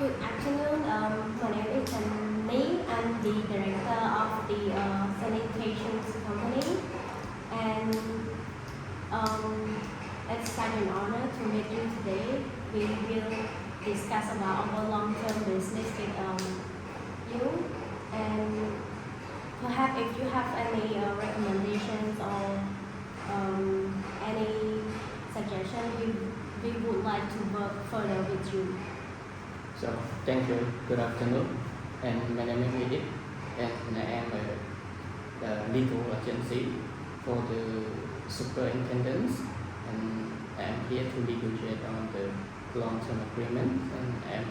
Good afternoon. My name is Lee. I'm the director of the sanitation company, and it's such an honor to meet you today. We will discuss about our long-term business with you, and perhaps if you have any recommendations or any suggestions, we would like to work further with you. So, thank you. Good afternoon. And my name is Edith, and I am the legal agency for the superintendents, and I am here to negotiate on the long-term agreement, and I am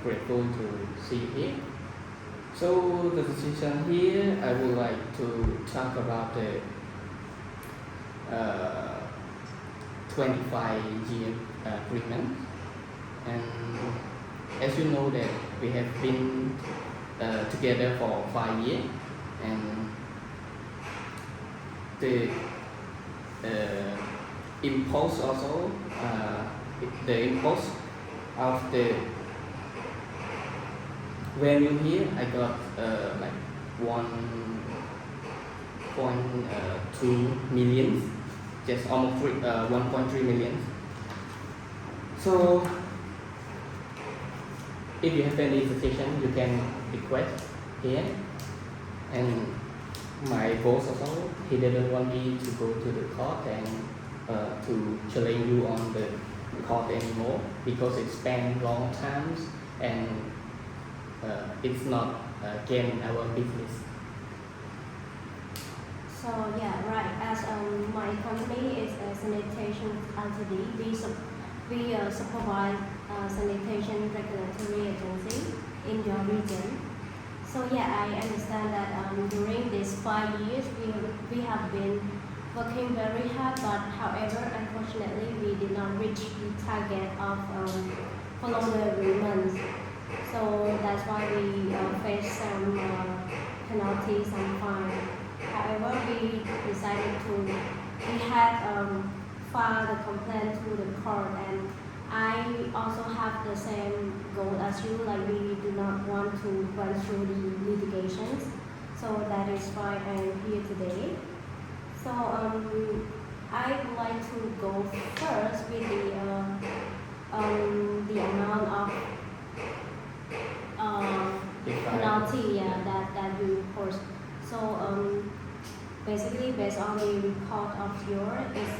grateful to see you here. So, the decision here, I would like to talk about the 25-year agreement. And as you know that we have been together for 5 years, and the impulse also the impulse of the value here I got like 1.2 million, just almost 1.3 million. So if you have any suggestion, you can request here. And my boss also, he didn't want me to go to the court and to challenge you on the court anymore, because it spent long times and it's not again our business. So yeah, right. As my company is a sanitation Ltd, we supervise sanitation regulatory agency in your region. So yeah, I understand that during these 5 years we have been working very hard, but however, unfortunately, we did not reach the target of following agreements. So that's why we face some penalties, some fine. However, we decided we had filed a complaint to the court, and I also have the same goal as you, like we do not want to run through the litigations. So that is why I am here today. So I would like to go first with the amount of penalty that you impose. So basically, based on the report of yours, it's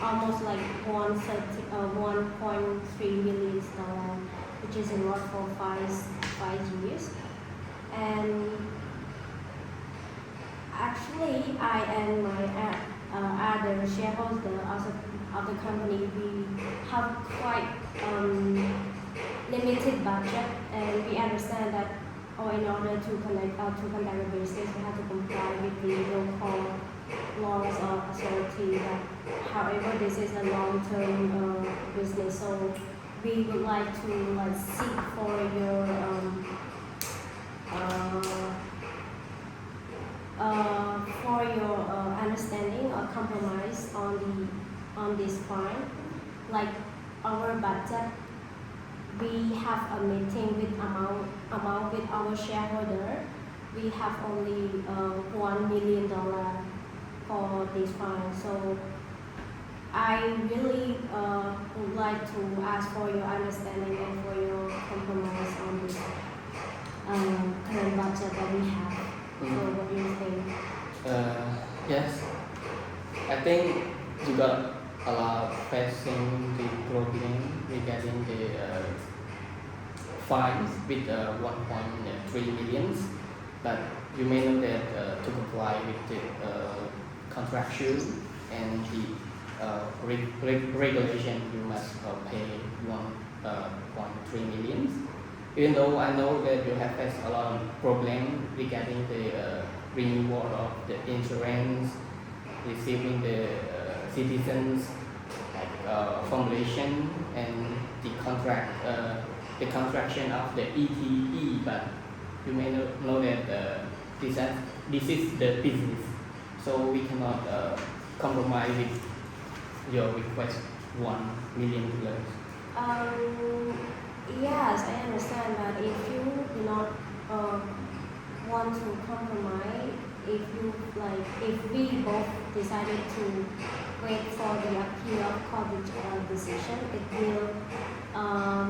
almost like 1.3 million dollars, which is a lot for 5 years. And actually, I and my other shareholder of the company, we have quite limited budget, and we understand that in order to conduct a business, we have to comply with the local laws or authority. But however, this is a long-term business, so we would like to seek for your understanding or compromise on this point. Like our budget, we have a meeting with amount with our shareholder. We have only $1 million for this fine. So I really would like to ask for your understanding and for your compromise on this current budget that we have. So what do you think? Yes, I think you got a lot facing the problem regarding the fines with 1.3 million, but you may know that to comply with the contractual and the regulation, you must pay 1.3 million. Even though I know that you have faced a lot of problems regarding the renewal of the insurance, receiving the citizens formulation, and the construction of the ETE, but you may know that this is the business, so we cannot compromise with your request $1 million. Um, yes, I understand, but if you do not uh, want to compromise, if we both decided to wait for the appeal of court decision, it will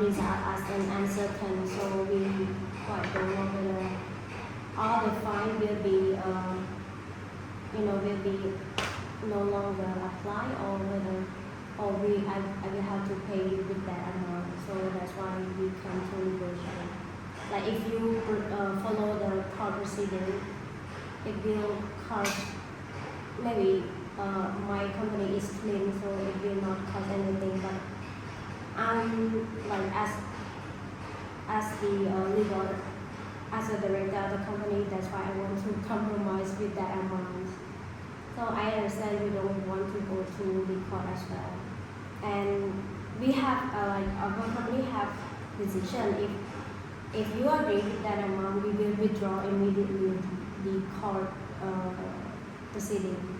result as an uncertain. So we quite don't know whether all the fine will be, will be no longer apply or whether or I will have to pay with that amount. So that's why we come to negotiate. Like if you follow the court proceeding, it will cost maybe my company is clean, so it will not cost anything. But like as the legal as a director of the company, that's why I want to compromise with that amount. So I understand you don't want to go to the court as well. And we have like our company have decision. If you agree with that amount, we will withdraw immediately the court proceeding.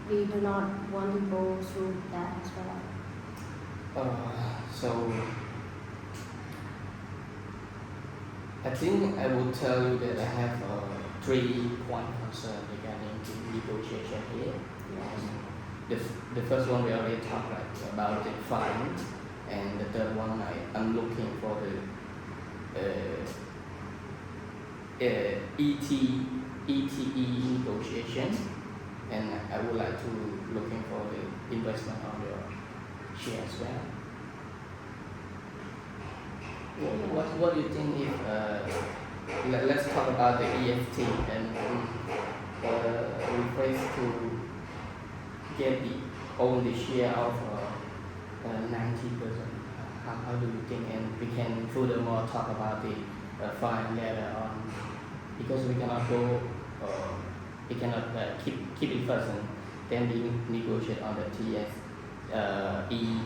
We do not want to go through that as well. So I think I will tell you that I have 3 point concern regarding the negotiation here. The first one we already talked about the fine, and the third one I'm looking for the ETE negotiation, and I would like to looking for the investment on your share as well. What do you think if let's talk about the EFT and request to get the own the share of 90%. How do you think? And we can furthermore talk about the fine later on, because we cannot go we cannot keep it first and then we negotiate on the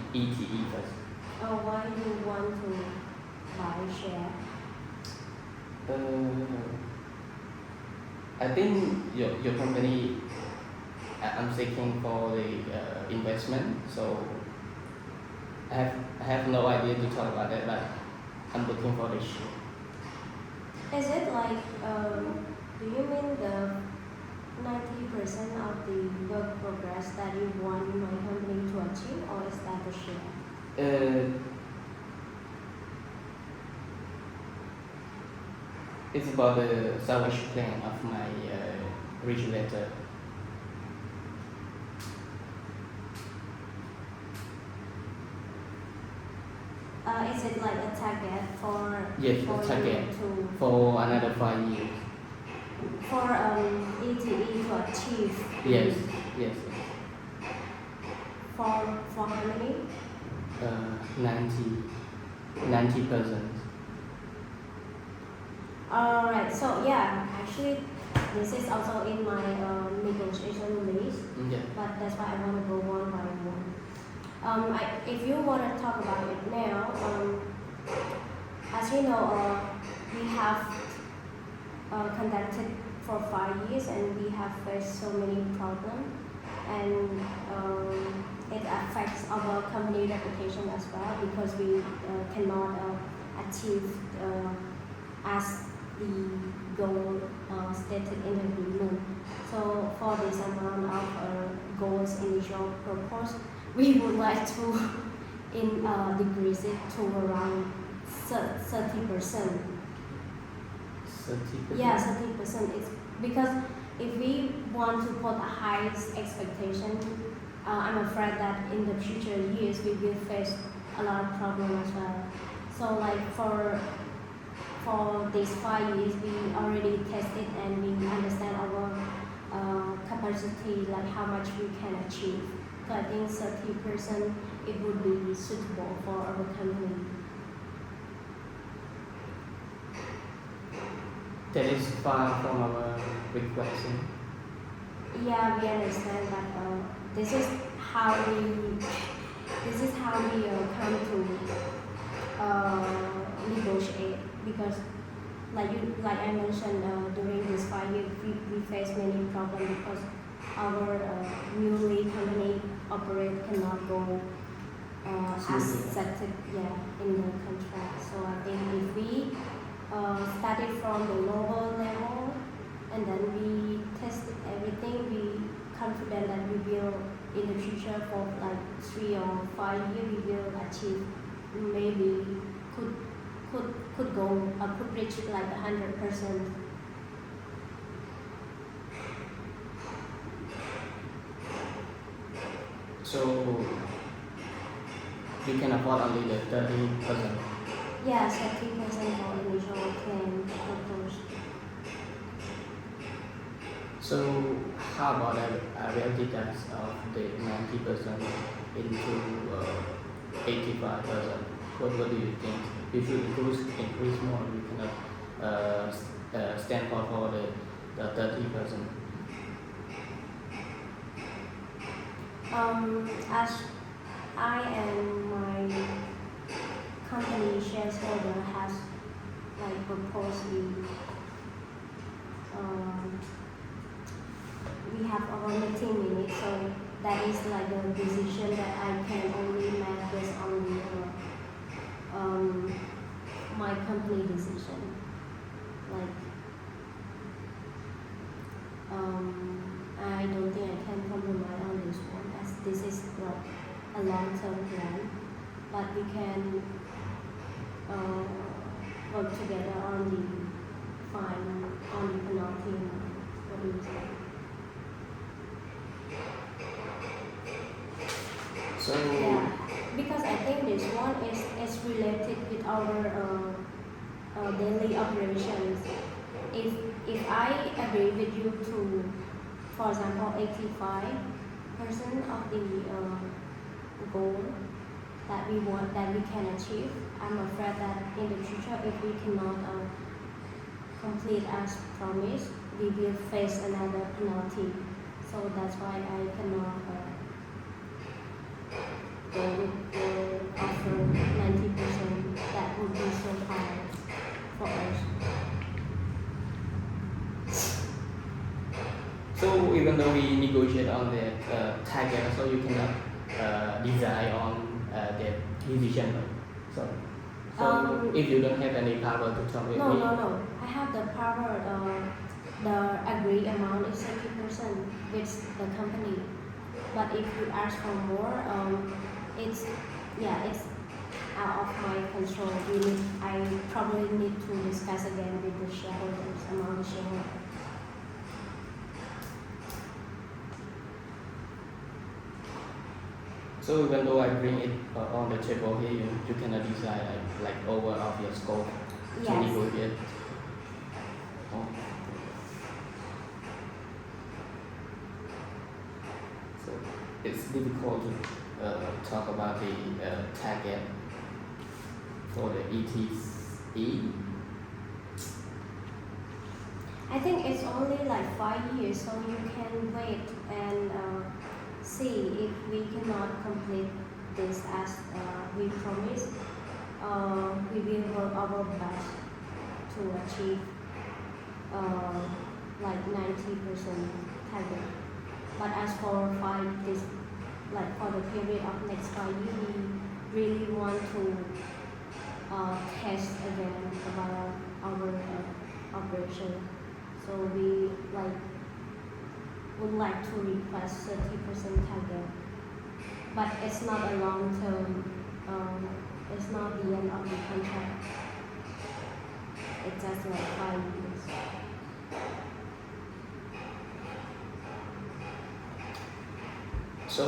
ETE first. Why do you want to buy share? I think your company, I'm seeking for the investment, so I have no idea to talk about that, but I'm looking for the share. Is it like, do you mean the 90% of the work progress that you want my company to achieve, or is that the share? It's about the salvage plan of my regulator. Is it like a target for Yes, for a target you to for another 5 years. for ETE to achieve? Yes. For how many? 90%. Alright, so yeah, actually this is also in my negotiation list, Yeah. but that's why I want to go one by one. If you want to talk about it now, as you know, we have conducted for 5 years and we have faced so many problems, and it affects our company reputation as well, because we cannot achieve as the goal stated in the agreement. So for this amount of goals initial proposed, we would like to decrease it to around 30%. 30%? Yeah, 30%. It's because if we want to put a high expectation, I'm afraid that in the future years we will face a lot of problems as well. So like for these 5 years, we already tested and we understand our capacity, like how much we can achieve. So I think 30% it would be suitable for our company. That is far from our request. Yeah, we understand that this is how we come to negotiate, because like I mentioned, during this 5 years we face many problems because our newly company operate cannot go as set it, in the contract. So I think if we started from the lower level and then we tested everything, we confident that we will in the future for like 3 or 5 years we will achieve, maybe could go could reach like 100%. So you can afford only the 30%. Yeah, 30% for initial claim proposed. So how about I will deduct of the 90% into 85%? What do you think? You should increase more. You cannot stand for the 30%. As I and my company shareholder has like proposed we have our meeting minutes, so that is like the decision that I can only make based on my company decision. Like I don't think I can compromise on this one, as this is like a long-term plan, but we can work together on the fine, on the penalty. What do you say? So Yeah, because I think this one is related with our daily operations. If I agree with you to, for example, 85% of the goal that we want, that we can achieve, I'm afraid that in the future, if we cannot complete as promised, we will face another penalty. So that's why I cannot go with the offer 90%. That would be so high for us. So even though we negotiate on the target, so you cannot decide on the decision. So if you don't have any power to talk with me. No. I have the power. The agreed amount is 30% with the company. But if you ask for more, it's out of my control. I probably need to discuss again with the shareholders, among the shareholders. So even though I bring it on the table here, you cannot decide like over of your scope to Yes. negotiate. Oh. So it's difficult to talk about the target for the ETC. I think it's only like 5 years, so you can wait and see if we cannot complete this as we promised. We will work our best to achieve like 90% target. But as for for the period of next 5 years, we really want to test again about our operation. So we would like to request 30% target, but it's not a long term. It's not the end of the contract. It's just like 5 years. So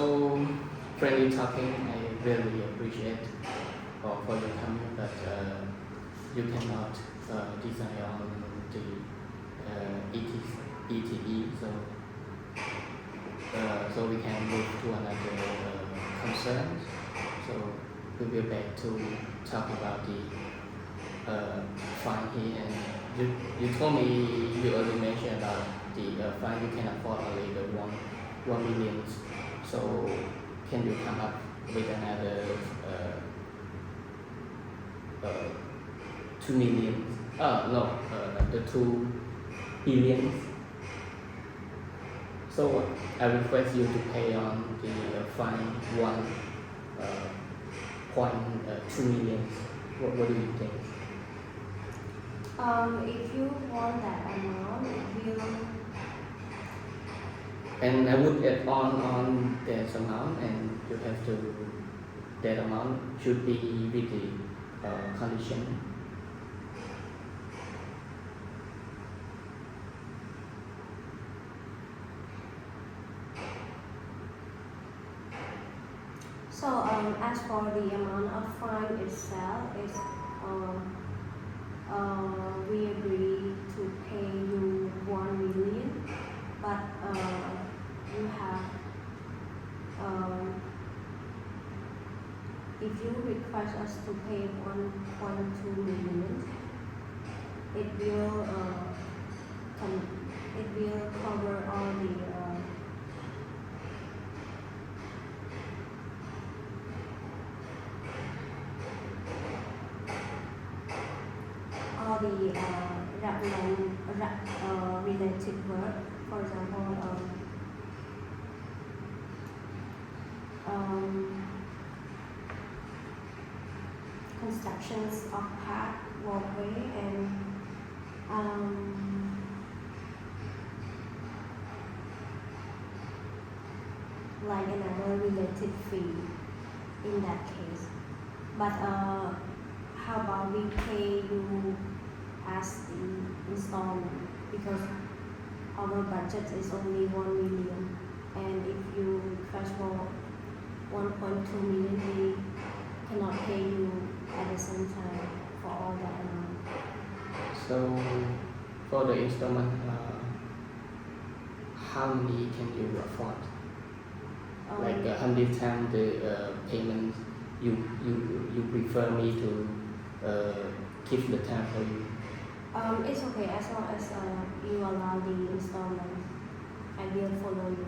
friendly talking, I really appreciate for your coming, but you cannot decide on the ETE, so we can move to another concern. So we will back to talk about the fine here, and you told me, you already mentioned about the fine you can afford only the 1 million. So can you come up with another 2 million? The 2 billion. So I request you to pay on the fine 2 million. What do you think? If you want that amount, you And I would add on that amount, and you have to that amount should be with the condition. so as for the amount of fine itself is we agree to pay you 1 million, but you have if you request us to pay 1.2 million, it will it will cover all the related work. For example, constructions of path, walkway, and like another related fee in that case. But how about we pay you as the installment, because our budget is only 1 million, and if you request for 1.2 million, we cannot pay you at the same time for all that amount. So for the installment, how many can you afford? Like how many times the payment you prefer me to keep the time for you? It's okay as long as you allow the installment. I will follow you.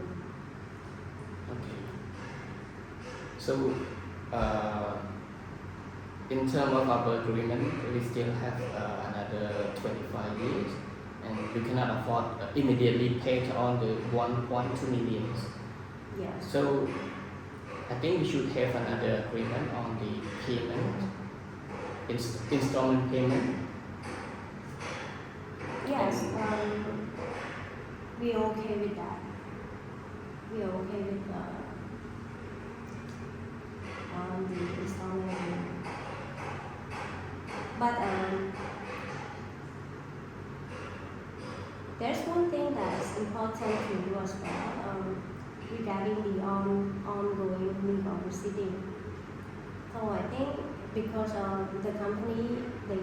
Okay. So in terms of our agreement, we still have another 25 years, and you cannot afford immediately pay on the 1.2 million. Yes. So I think we should have another agreement on the payment, installment payment. Yes. We are okay with that. We are okay with the installment agreement. But there's one thing that's important to you as well, regarding the ongoing legal proceeding. So I think because the company, they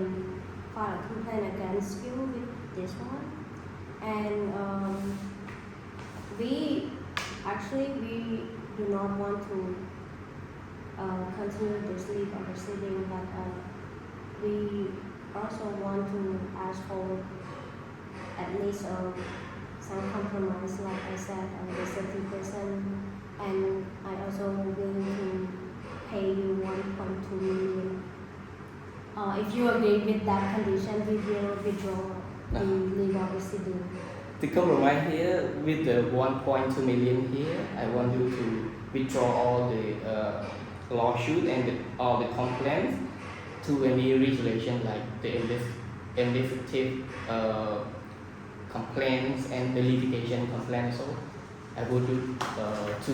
filed a complaint against you with this one, and we do not want to continue this legal proceeding, but we also want to ask for at least some compromise, like I said, the 30%, and I also willing to pay you 1.2 million. If you agree with that condition, we will withdraw the legal proceeding. To compromise here with the 1.2 million here, I want you to withdraw all the lawsuit and all the complaints to any regulation like the administrative complaints and the litigation complaints. So I want you to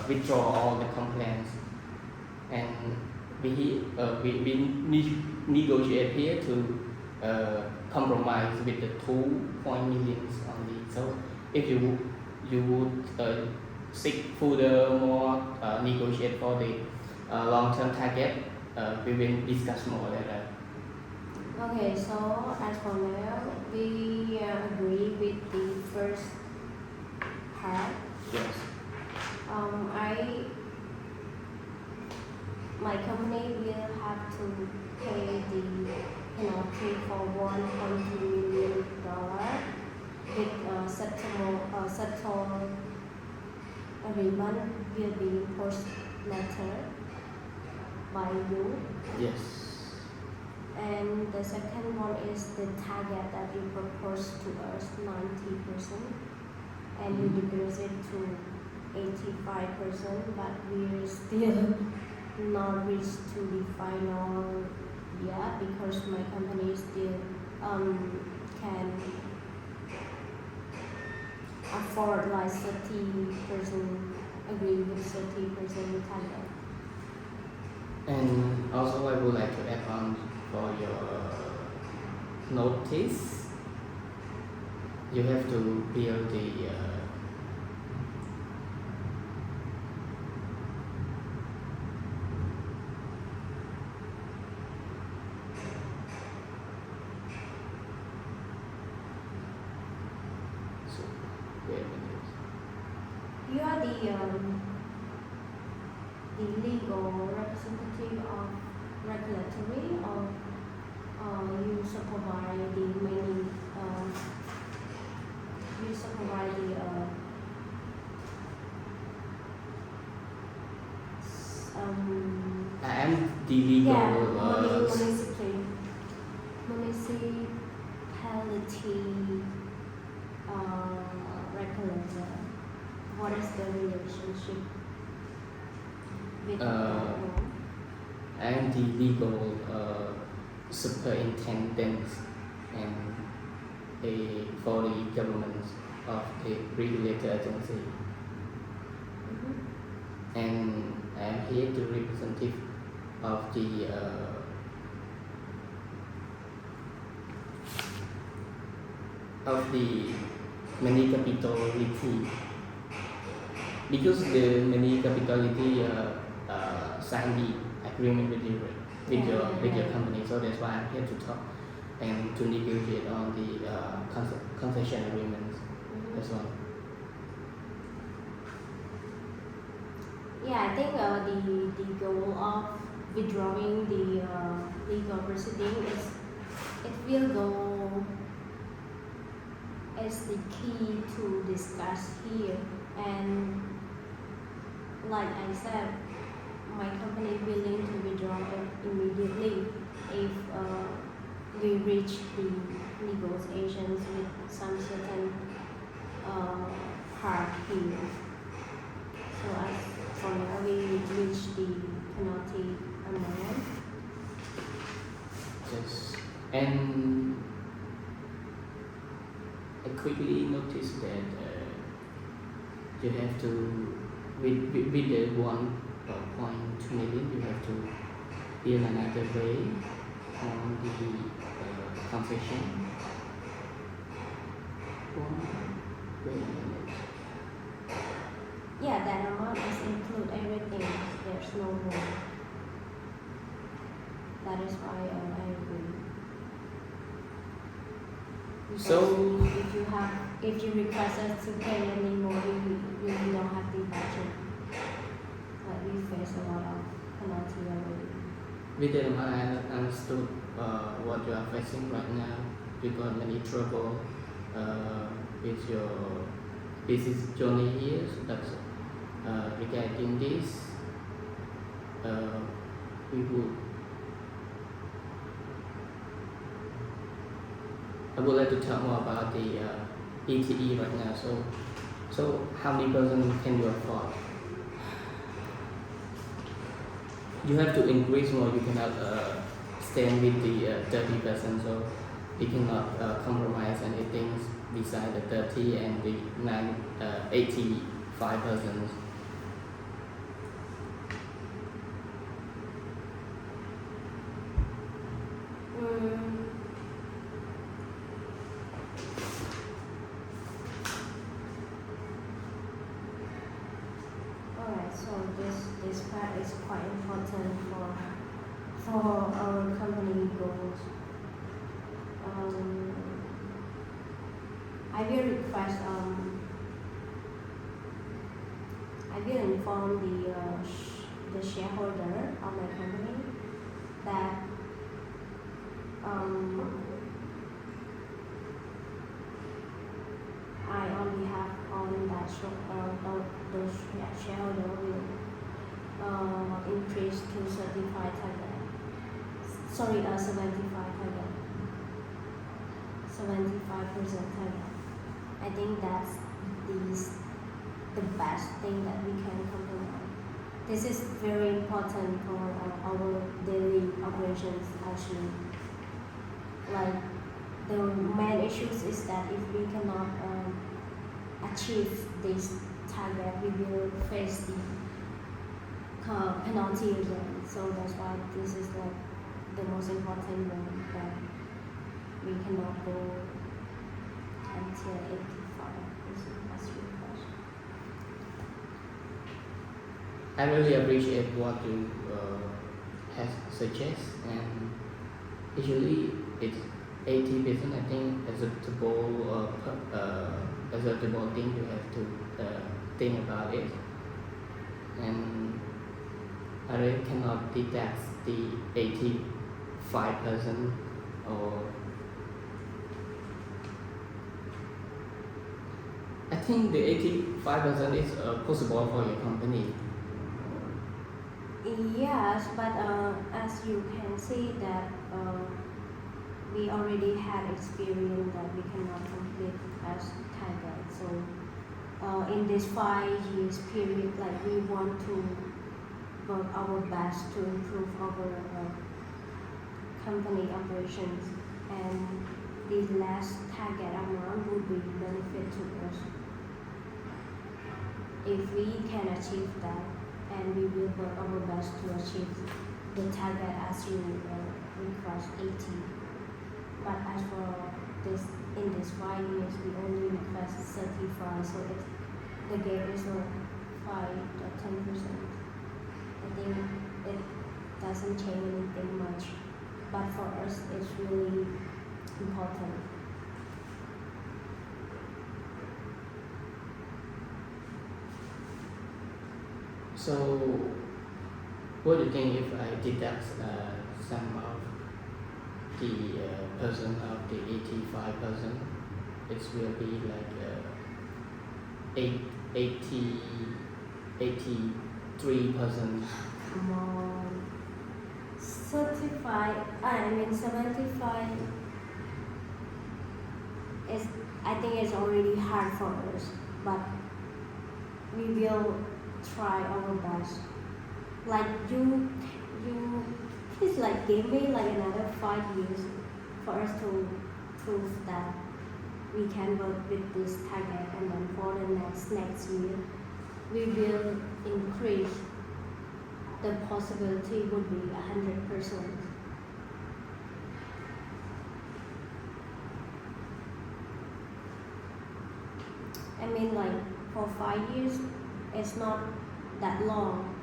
withdraw all the complaints, and we negotiate here to compromise with the 2 million only. So if you would seek further more negotiate for the long-term target, we will discuss more later. Okay, so as for now, we agree with the first part. Yes. My company will have to pay the penalty for $1.2 million with settle agreement will be post letter by you. Yes. And the second one is the target that you propose to us, 90%, and you decrease it to 85%, but we still not reached to the final yet because my company still can afford like 30% agree with 30% target. And also, I would like to add on for your notice. You have to build the so wait a minute. You are the legal representative of regulatory or you supervise the many you supervise the I am the legal municipality regulator. What is the relationship with I am the legal superintendent and for the government of the regulator agency. And I am here to representative of the many capitality because the many capitality signed the agreement with your company, so that's why I'm here to talk and to negotiate on the concession agreements as well. Yeah, I think the goal of withdrawing the legal proceeding is it will go as the key to discuss here. And like I said, my company willing to withdraw it immediately if we reach the negotiations with some certain part here. So as for now, we reach the penalty amount. Yes. And I quickly noticed that you have to with the 1.2 million, you have to build another way on the concession. Wait a minute. Yeah, that amount is include everything. There's no more. That is why I agree. Because So if you request us to pay any more, we don't have the budget. Like we face a lot of penalty already. with the amount I understood what you are facing right now, you got many trouble with your business journey here. So that's regarding this, I would like to talk more about the ETE right now. So how many person can you afford? You have to increase more. You cannot stand with the 30%. So you cannot compromise anything beside the 30 and the 85%. Alright, so this part is quite important for our company goals. I will request I will inform the shareholder of my company that I on behalf on that those shareholder will increase to 75 target. Sorry, 75 target. 75% target. I think that's the best thing that we can compromise. this is very important for our daily operations actually. Like the main issues is that if we cannot achieve this target, we will face the penalty again. So that's why this is like the most important one that we cannot go until 85. This is my question. I really appreciate what you have suggest, and usually it's 80%. I think acceptable thing you have to think about it, and I really cannot detect the 85% or I think the 85% is possible for your company. Yes, but as you can see that we already had experience that we cannot complete as target. So in this 5 years period, like we want to work our best to improve our company operations, and the last target amount would be benefit to us. If we can achieve that, and we will work our best to achieve the target as you request 80. But as for this, in this 5 years, we only request 35, so the gap is like 5 or 10%. I think it doesn't change anything much, but for us, it's really important. So, what do you think if I deduct some of the person of the 85%? It will be like 83%. Come on. 75, I mean 75 is, I think it's already hard for us, but we will try our best. Like you please like give me like another 5 years for us to prove that we can work with this target, and then for the next year we will increase. The possibility would be 100%. I mean, like for 5 years, it's not that long.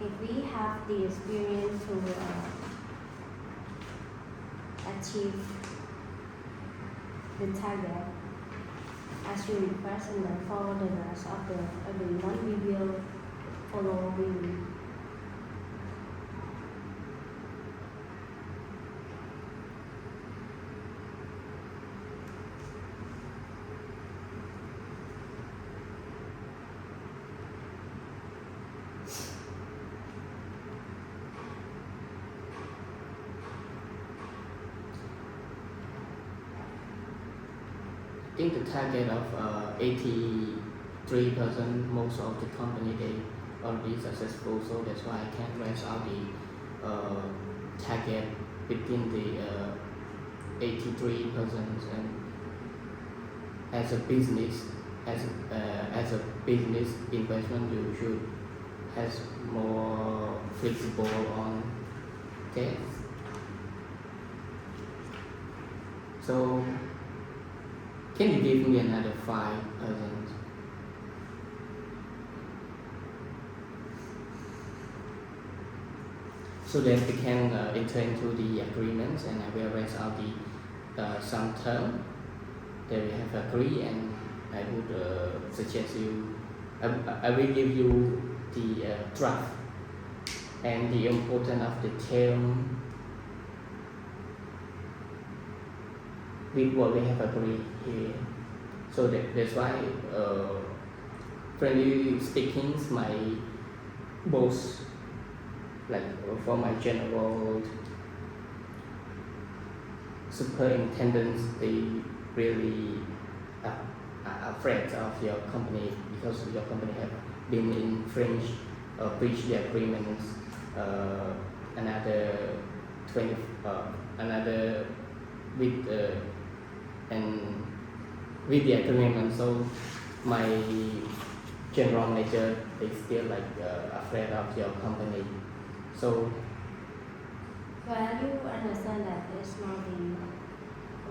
If we have the experience to achieve the target as you request, and then follow the rest of the agreement, we will follow you. I think the target of 83%, most of the company they already successful, so that's why I can raise out the target within the 83%. And as a business, as a business investment, you should have more flexible on that. So, can you give me another 5%? So that we can enter into the agreements, and I will raise out the some term that we have agreed, and I would suggest you. I will give you the draft and the importance of the term with what we have agreed here. So that's why friendly speaking, my boss, like for my general superintendents, they really afraid of your company because your company have been infringed or breached the agreements another 20 another with and with the agreement. So my general manager is still like afraid of your company. So Well, you understand that it's not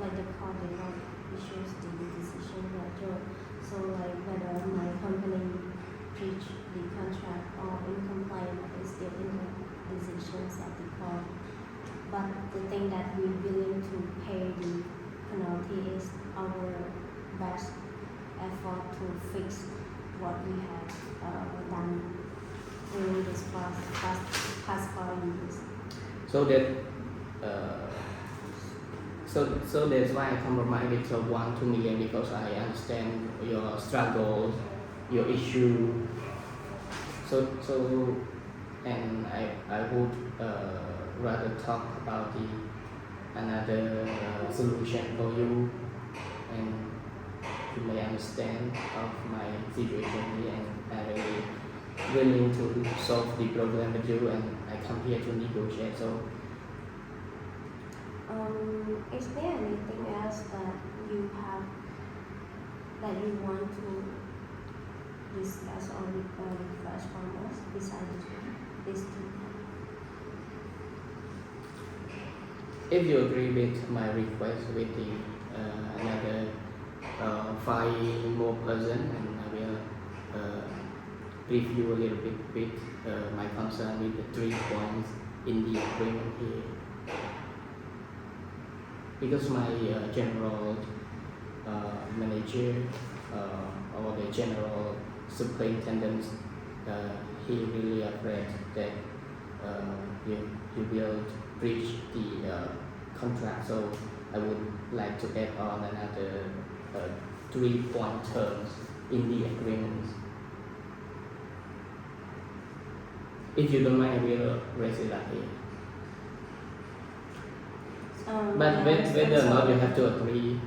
like the court did not issues the decision letter. So like whether my company breach the contract or in compliance is still in the decisions of the court. But the thing that we're willing to pay the penalty is our best effort to fix what we have done during this past 5 years. so that uh, so that's why I compromise with 1-2 million because I understand your struggles, your issue. So and I would rather talk about the another solution for you, and you may understand of my situation here, and I really willing to solve the problem with you, and I come here to negotiate. So Is there anything else that you have that you want to discuss or request from us besides this one, these two? if you agree with my request with the another 5 more person, and I will brief you a little bit with my concern with the 3 points in the agreement here. Because my general manager or the general superintendent, he really afraid that you will breach the contract. So I would like to add on another 3-point terms in the agreement. If you don't mind, I will raise it up here. But whether or not you have to agree,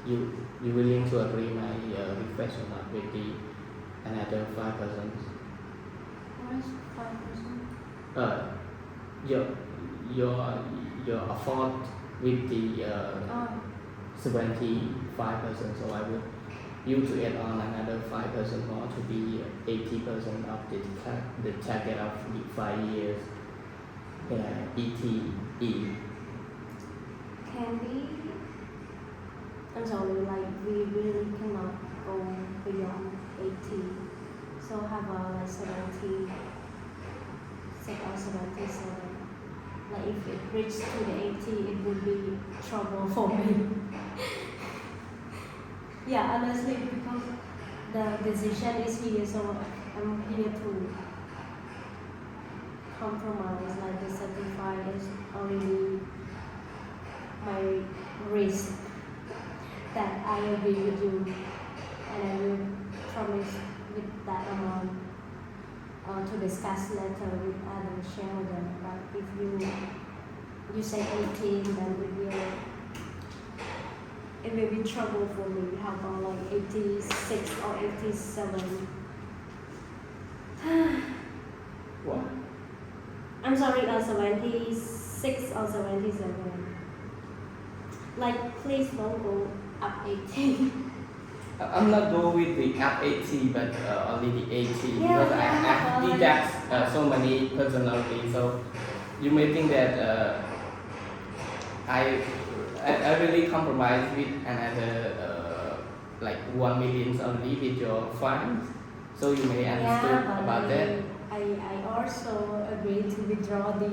you willing to agree my request or not with the another 5 persons? What is 5%? Your afford with the Oh, 75%. So I would you to add on another 5% more to be 80% of the target of the 5 years. ETE. can we? I'm sorry, like we really cannot go beyond 80. So how about like 70, or 77? Like if it reaches to the 80, it would be trouble for me. Yeah, honestly, because the decision is here, so I'm here to compromise. Like the 75 is already my risk that I agree with you, and I will promise with that amount to discuss later with other shareholders. But if you say 18, then it will be trouble for me. How about like 86 or 87? What? I'm sorry, 76 or 77. Like, please don't go up 80. I'm not go with the up 80, but only the 80 Yeah, because I yeah, deduct so many personally. So you may think that I really compromise with another like 1 million only with your funds. So you may understood Yeah, about that. I also agree to withdraw the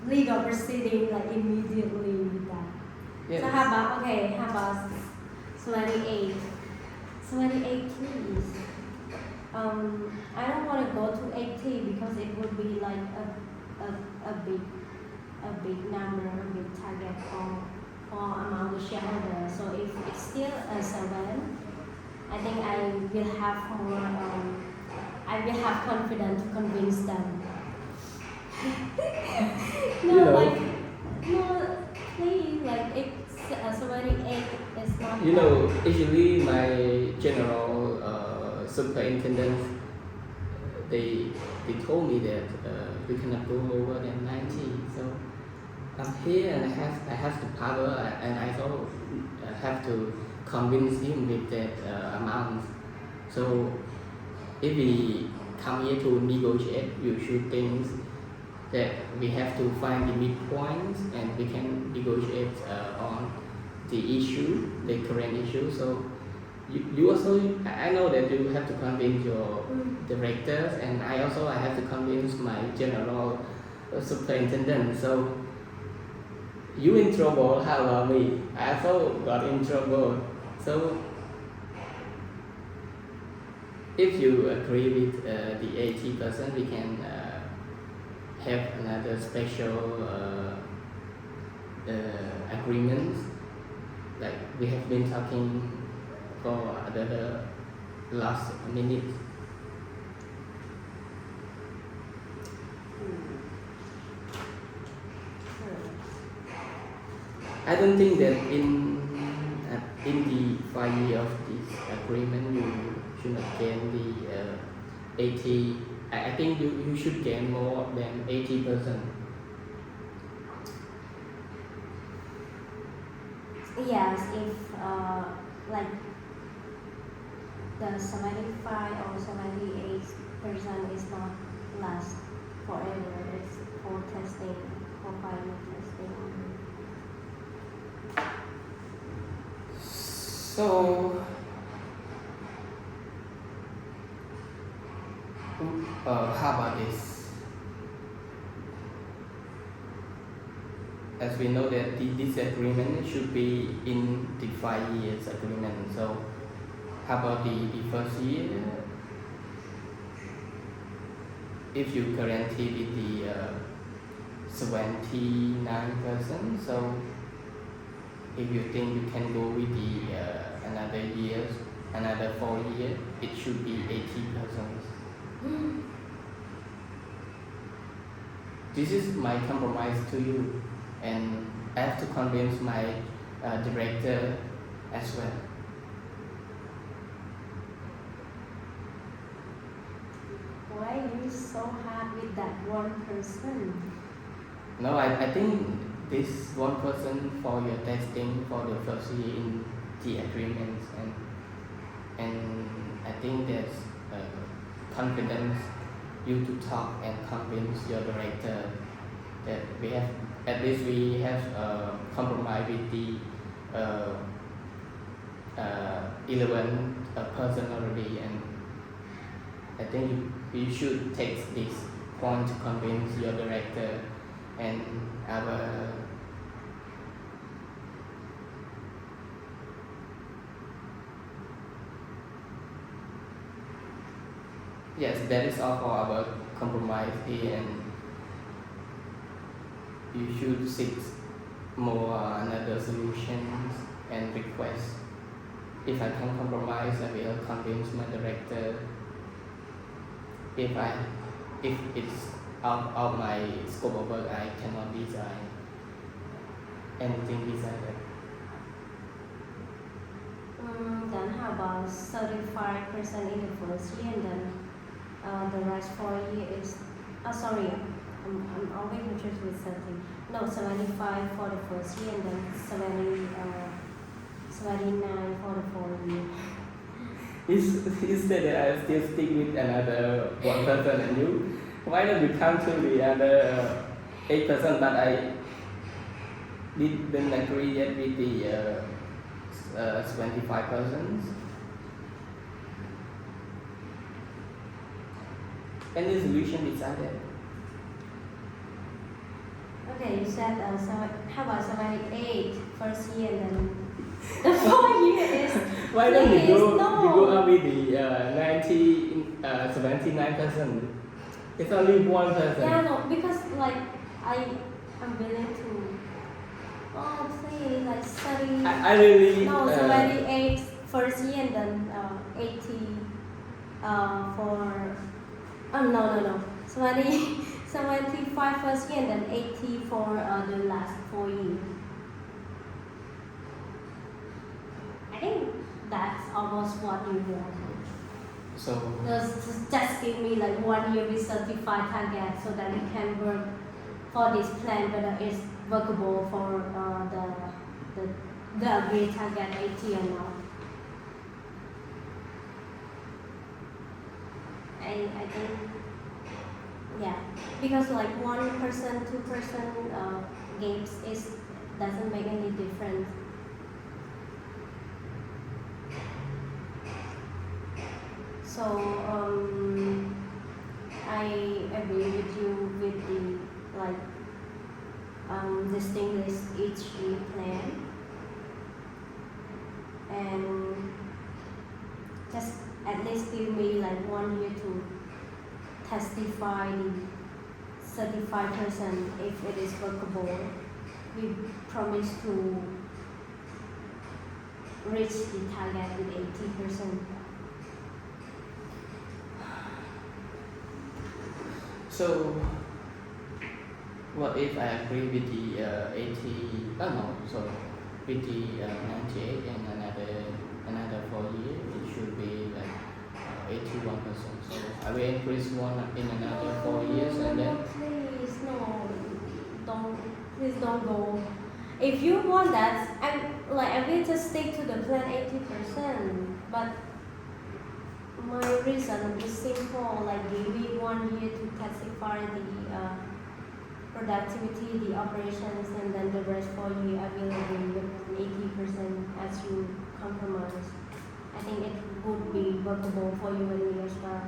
legal proceeding like immediately with that. Yes. So how about 28? 28, please. I don't want to go to 80 because it would be like a big number, a big target for among the shareholders. So if it's still a 7, I think I will have more. I will have confidence to convince them. You know. No, please, like if You know, usually my general superintendent, they told me that we cannot go lower than 90. So I'm here and I have the power and I also have to convince him with that amount. So if we come here to negotiate, you should think that we have to find the midpoint and we can negotiate on the issue, the current issue. So you also, I know that you have to convince your directors, and I have to convince my general superintendent. So you in trouble, how about me? I also got in trouble. So if you agree with the 80%, we can have another special agreement. Like we have been talking for the last minute. I don't think that in the 5 years of this agreement you should not gain the 80. I think you should gain more than 80%. Yes, if like the 75 or 78% is not last forever. It's for testing, for final testing. So how about this? As we know that this agreement should be in the 5 years agreement. So how about the first year? If you guarantee with the 79%, so if you think you can go with the another years, another 4 years, it should be 80%. This is my compromise to you, and I have to convince my director as well. Why are you so hard with that one person? No, I think this 1% for your testing for the first year in the agreements, and I think there's confidence you to talk and convince your director that we have, at least we have compromise with the 11% already, and I think you should take this point to convince your director and our yes, that is all for our compromise here, and you should seek more another solutions and requests. If I can compromise, I will convince my director. If it's out of my scope of work, I cannot design anything decided. Then how about 35% in the first year, and then the rest 4 years? Sorry, I'm always confused with something. No, 75 for the first year, and then 79 for the 4th year. Instead, I still stick with another 1%, and you. Why don't you come to the other 8%? But I didn't agree yet with the 25%. Any solution decided? Okay, you said how about 78 first year, and then the 4 year is. Why don't you please, go no. up with the 79%? It's only 1%. Yeah, no, because like I'm willing to. Oh, please, like 70. I really. No, 78 first year, and then 80 for. No. 75 first year, and then 80 for the last 4 years. I think that's almost what you want. So Just give me like 1 year with certified target so that we can work for this plan whether it's workable for the agreed target 80 or not. I think yeah, because like 1%, 2% games is doesn't make any difference. So I agree with you with the like distinguish each plan and just at least give me like 1 year to testify the certified person if it is workable. We promise to reach the target with 80%. So, what if I agree with the 80? Oh no, sorry, with the 98 and another 4 years, it should be like 81%. So I will increase one in another 4 years and then. Please please don't go. If you want that, I will just stick to the plan 80%. But my reason is simple, like give me 1 year to testify the productivity, the operations, and then the rest 4 years I will agree with 80% as you compromise. I think it would be workable for you and me as well.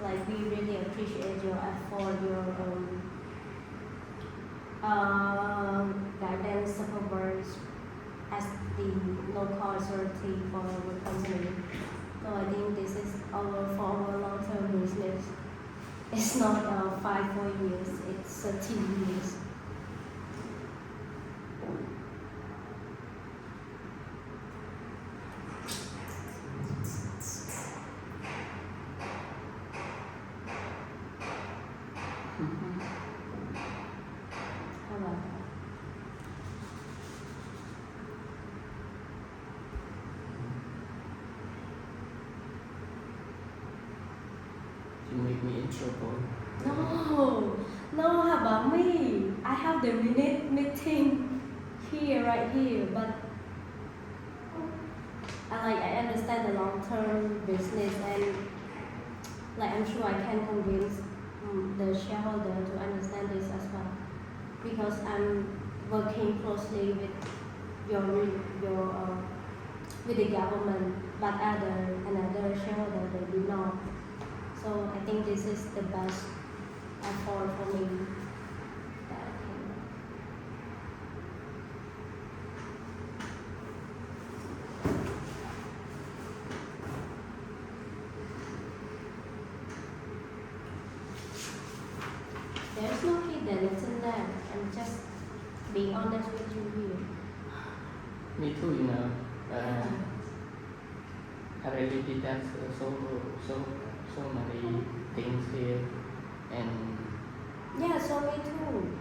Like we really appreciate your effort, your guidance, support as the local authority for our company. So I think this is for our long-term business. It's not 5-4 years, it's 13 years. How about that? You make me in trouble. No, how about me? I have the meeting here, right here, but I understand the long-term business and I'm sure I can convince the shareholder to understand this as well because I'm working closely with your with the government, but another shareholder they do not. So I think this is the best effort for me that I can. There's no hidden, it's in there. I'm just being honest with you here. Me too, you know. I really did that so many things here, and Yeah, so me too.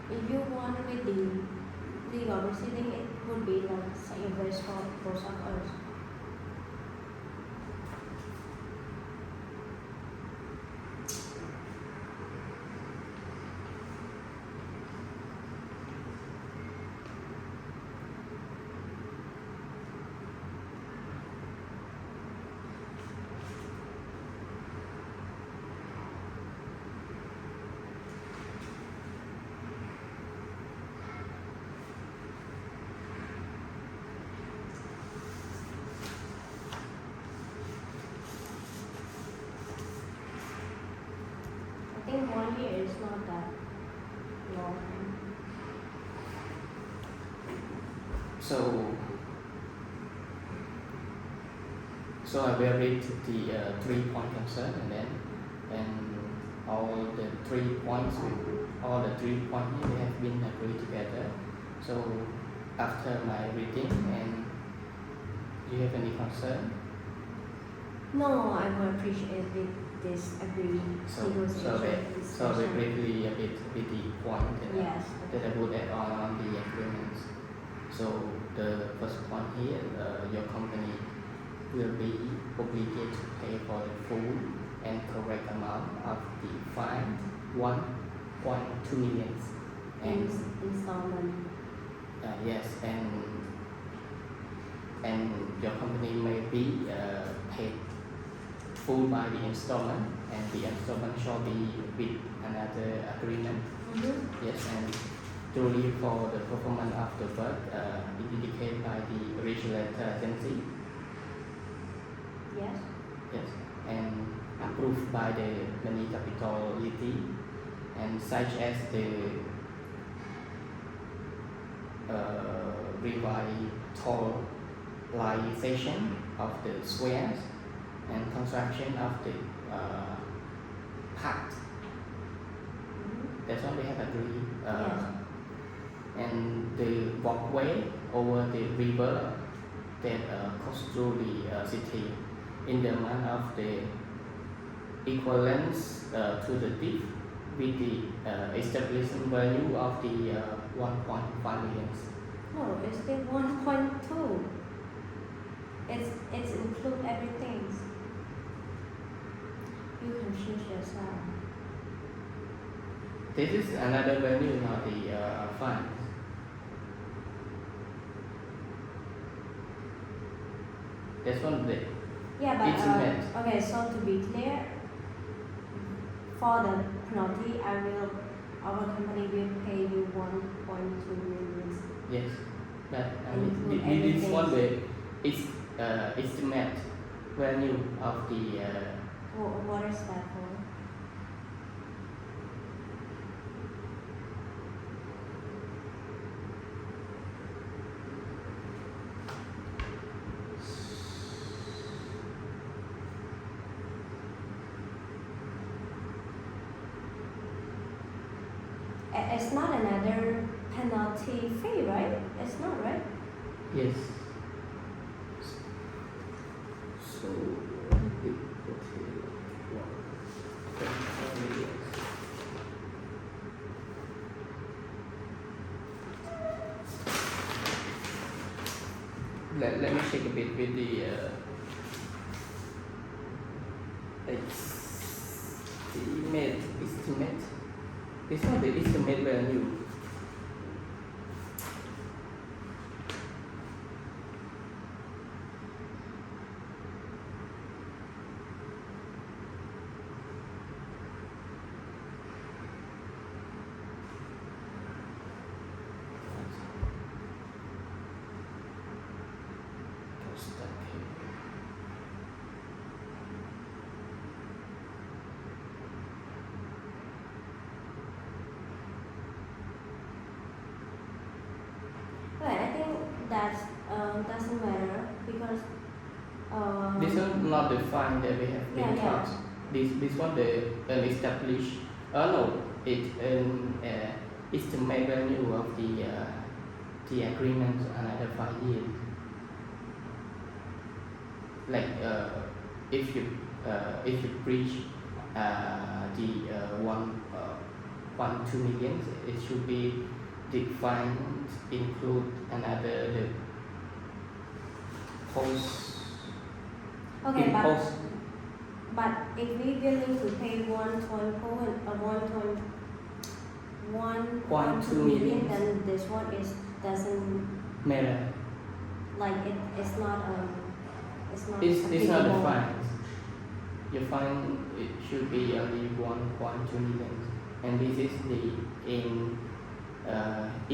If you want with the legal proceeding, it would be like a race for both of us. I think 1 year is not that long. so I will read the 3-point concern and all the 3 points all the 3 points here they have been agreed together. So after my reading, and do you have any concern? No, I will appreciate with this agreed So negotiation they discussion. briefly a bit with the point Yes. that I would add on the agreements. So the first point here, your company will be obligated to pay for the full and correct amount of the fine, 1.2 million. And Installment. yes, and your company may be paid full by the installment, and the installment shall be with another agreement. Mm-hmm. Yes, and duly for the performance of the work indicated by the regulator agency. Yes. Yes, and approved by the many capitality, and such as the revitalization of the squares and construction of the park. Mm-hmm. That's what we have agreed. Yes. And the walkway over the river that goes through the city in the amount of the equivalence to the depth with the established value of the 1.5 million. No, it's the 1.2. It's include everything. You can choose yourself. This is another value, not the fund. That's one the Yeah, It's meant. but okay. So to be clear, for the penalty, our company will pay you 1.2 million. yes, but Include this one everything. the estimate value of the What is that for? It's not another penalty fee, right? It's not, right? yes. So we put here 1.5 million. Let me check a bit with the estimate. It's not the estimate value. But I think that doesn't matter because This is not the fund that we have been Yeah, yeah. taught. This one the established. No, it's the main value of the agreement another 5 years. Like if you breach the 1.2 million, it should be the fine include another the post. okay, Impose. but if we willing to pay 1.2 million, then this one doesn't Matter. like it's not It's not the applicable. fine. Your fine it should be only 1.2 million, and this is the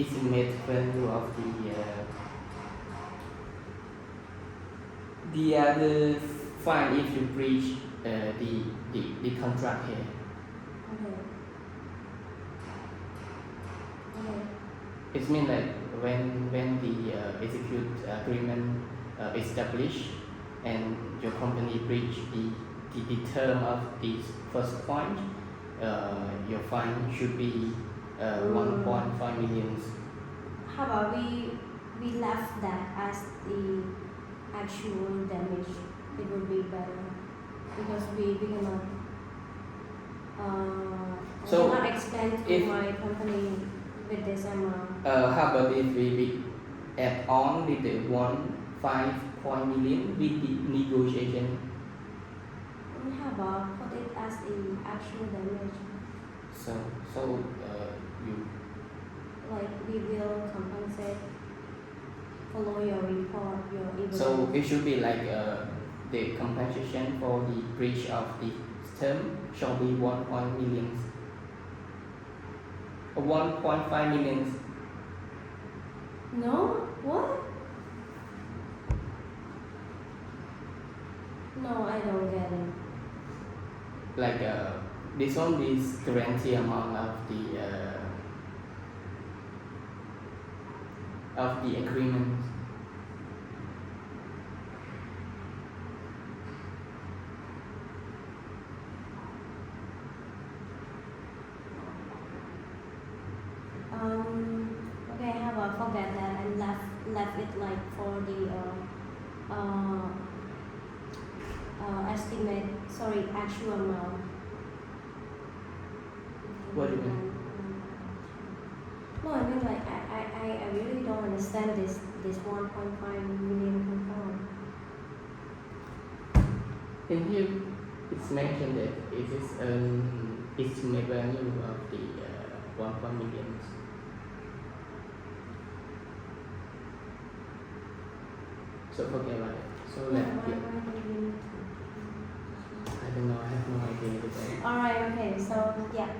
estimate value of the other fine if you breach the contract here. Okay. Okay. It means that when the execute agreement established and your company breach the term of this first point, your fine should be 1.5 million. How about we left that as the actual damage? It would be better. because we cannot So, cannot explain to if- my company with this amount. How about if we add on with the 1.5 million with the negotiation? How about put it as the actual damage? So you Like we will compensate. Follow your report, your evidence. so it should be like the compensation for the breach of the term shall be 1 million, 1.5 million. No? What? No, I don't get it. Like this one is guarantee amount of the agreement. Okay, how about forget that and left it like for the estimate, sorry, actual amount. What do you mean? No, I mean like I really don't understand this 1.5 million confirm. In here, it's mentioned that it is an estimate value of the 1 million. So forget about it. So Why let do we need I don't know. I have no idea today. to? Alright, okay, so yeah.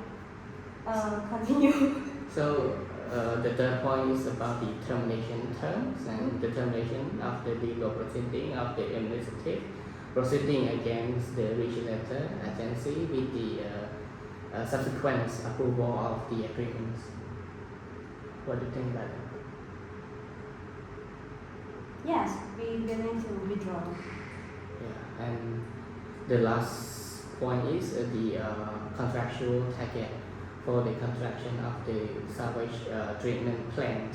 Continue. So the third point is about the termination terms and the termination of the legal proceeding of the administrative proceeding against the regulator agency with the subsequent approval of the agreements. What do you think about that? Yes, we willing to withdraw. Yeah, and the last point is the contractual target for the construction of the sewage treatment plant,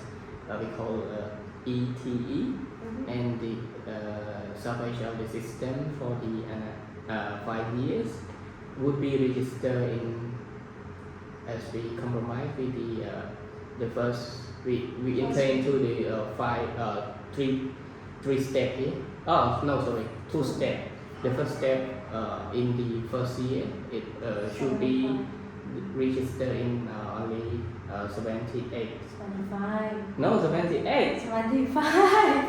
we call ETE, and the sewage of the system for the 5 years would be registered in, as we compromise with the first, we enter into the three step here. Oh no, sorry, 2 step. The first step in the first year, it should be registered in only 78. 25. No, 78. 25.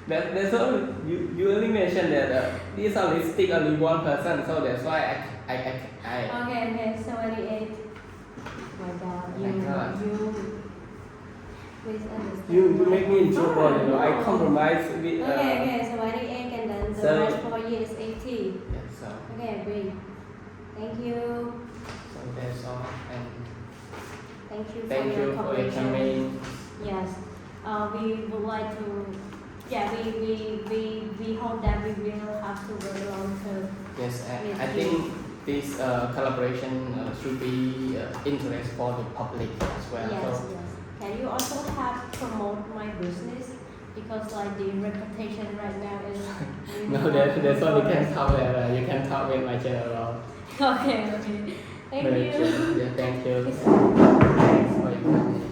That's all. You only mentioned that these are listing only one person, so that's why I Okay, 78. My God, Oh my God. you please understand. you make me in trouble. You know, I No. compromise with. Okay, 78 and then the So- rest 4 years 80. Yeah, so Okay, agree. Thank you. that's all, and Thank you thank for your you for your cooperation. coming. Yes. We would like to. Yeah, we hope that we will have to work long term. Yes, Yes, I think this collaboration should be interest for the public as well. Yes, So yes. Can you also have promote my business? Because like the reputation right now is really no, not that's all good we can for talk about. You can talk with my general. us. Okay. Thank you. Yeah, thank you. Thanks for your